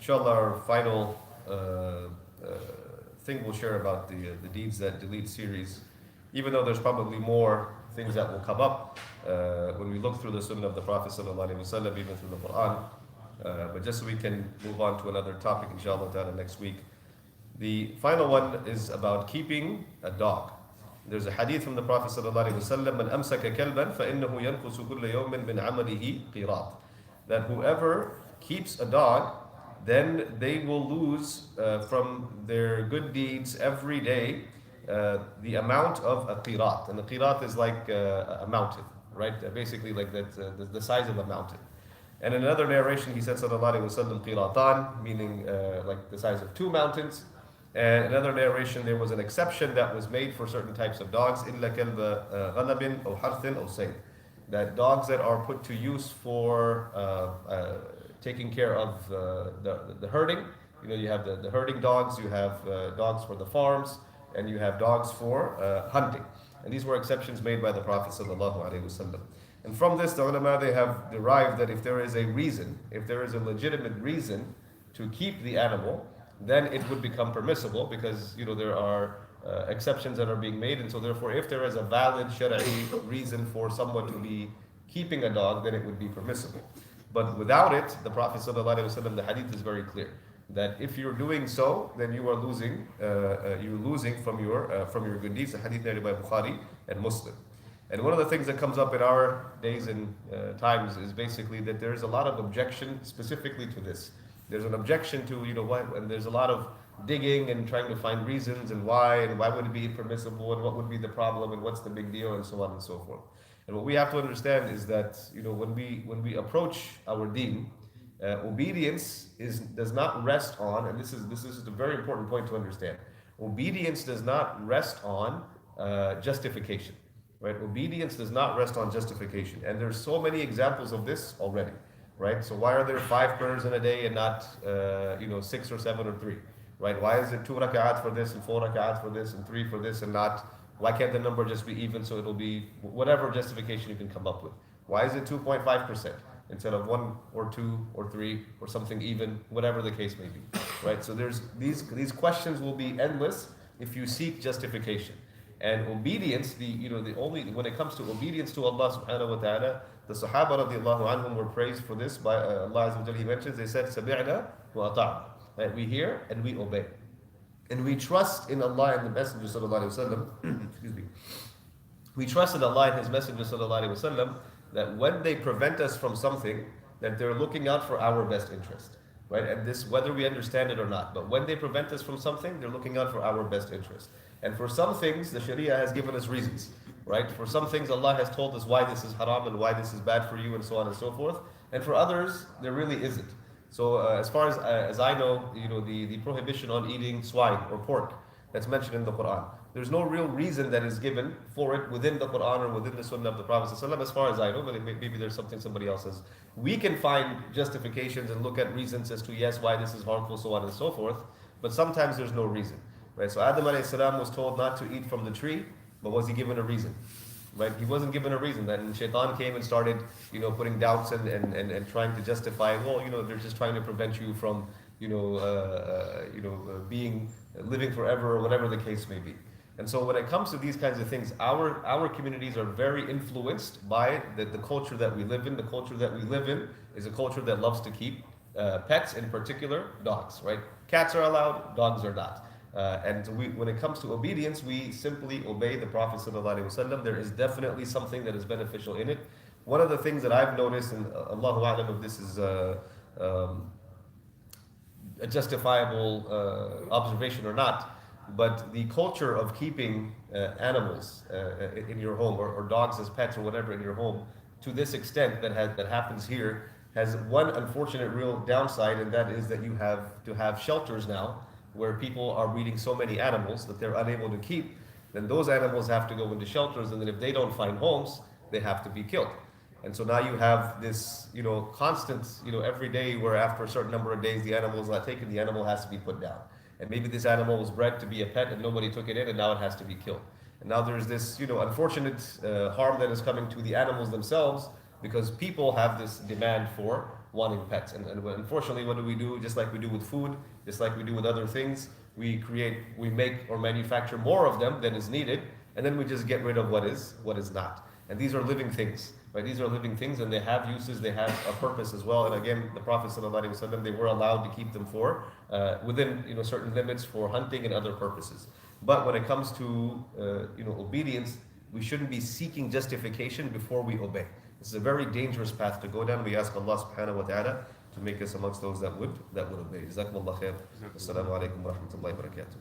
Inshallah, our final thing we'll share about the deeds that delete series, even though there's probably more things that will come up when we look through the Sunnah of the Prophet sallallahu alaihi wasallam, even through the Quran. But just so we can move on to another topic, inshallah ta'ala, next week. The final one is about keeping a dog. There's a hadith from the Prophet sallallahu alaihi wasallam, "Man amsaka kalban fa innahu yanqusu kulla yawmin min amalihi qirat." That whoever keeps a dog, then they will lose from their good deeds every day the amount of a qirat. And a qirat is like a mountain, right? Basically, like that, the size of a mountain. And in another narration, he said, sallallahu alaihi wasallam, qiratan, meaning like the size of two mountains. And in another narration, there was an exception that was made for certain types of dogs, إِلَّا كَلْبَ غَنَبٍ أو حَرْثٍ أو صَيْدٍ. That dogs that are put to use for taking care of the herding. You know, you have the herding dogs, you have dogs for the farms, and you have dogs for hunting. And these were exceptions made by the Prophet sallallahu alaihi wasallam. And from this, the ulama, they have derived that if there is a reason, if there is a legitimate reason to keep the animal, then it would become permissible because, you know, there are exceptions that are being made. And so therefore, if there is a valid shari'i reason for someone to be keeping a dog, then it would be permissible. But without it, the Prophet ﷺ, the hadith is very clear that if you're doing so, then you are losing. You're losing from your good deeds. The hadith narrated by Bukhari and Muslim. And one of the things that comes up in our days and times is basically that there's a lot of objection specifically to this. There's an objection to, you know, why, and there's a lot of digging and trying to find reasons and why would it be permissible and what would be the problem and what's the big deal and so on and so forth. And what we have to understand is that, you know, when we approach our deen, obedience does not rest on, and this is a very important point to understand. Obedience does not rest on justification, right? Obedience does not rest on justification, and there's so many examples of this already, right? So why are there 5 prayers in a day and not 6 or 7 or 3, right? Why is it 2 rak'at for this and 4 rak'at for this and 3 for this and not? Why can't the number just be even so it'll be whatever justification you can come up with? Why is it 2.5% instead of 1 or 2 or 3 or something even, whatever the case may be, right? So there's these questions will be endless if you seek justification. And obedience, when it comes to obedience to Allah subhanahu wa ta'ala, the Sahaba radiallahu anhum were praised for this by Allah Azza wa Jalla. He mentions, they said, "Sami'na wa ata'na," right? We hear and we obey. And we trust in Allah and the Messenger sallallahu alaihi wasallam. Excuse me. We trust in Allah and His Messenger sallallahu alaihi wasallam that when they prevent us from something, that they're looking out for our best interest, right? And this, whether we understand it or not, but when they prevent us from something, they're looking out for our best interest. And for some things, the Sharia has given us reasons, right? For some things, Allah has told us why this is haram and why this is bad for you, and so on and so forth. And for others, there really isn't. So as far as I know, the prohibition on eating swine or pork that's mentioned in the Quran, there's no real reason that is given for it within the Quran or within the Sunnah of the Prophet ﷺ, as far as I know, but maybe there's something somebody else says. We can find justifications and look at reasons as to, yes, why this is harmful, so on and so forth, but sometimes there's no reason, right? So Adam alayhi salam was told not to eat from the tree, but was he given a reason? Right? He wasn't given a reason. Then Shaitan came and started, putting doubts and trying to justify, they're just trying to prevent you from, living forever or whatever the case may be. And so when it comes to these kinds of things, our communities are very influenced by the culture that we live in. The culture that we live in is a culture that loves to keep pets, in particular dogs, right? Cats are allowed, dogs are not. And when it comes to obedience, we simply obey the Prophet ﷺ. There is definitely something that is beneficial in it. One of the things that I've noticed, and Allahu A'lam if this is a justifiable observation or not, but the culture of keeping animals in your home, or dogs as pets or whatever in your home, to this extent that happens here, has one unfortunate real downside, and that is that you have to have shelters now where people are breeding so many animals that they're unable to keep. Then those animals have to go into shelters, and then if they don't find homes, they have to be killed. And so now you have this, constant, every day where after a certain number of days the animal is not taken, the animal has to be put down. And maybe this animal was bred to be a pet and nobody took it in, and now it has to be killed. And now there's this, unfortunate harm that is coming to the animals themselves, because people have this demand for wanting pets. And unfortunately, what do? Just like we do with food, just like we do with other things, we make or manufacture more of them than is needed, and then we just get rid of what is not. And these are living things, right? These are living things, and they have uses, they have a purpose as well. And again, the Prophet ﷺ, they were allowed to keep them for within certain limits for hunting and other purposes. But when it comes to obedience, we shouldn't be seeking justification before we obey. This is a very dangerous path to go down. We ask Allah subhanahu wa ta'ala to make us amongst those that would obey. Jazakumullah khair. Assalamu alaikum wa rahmatullahi wa barakatuh.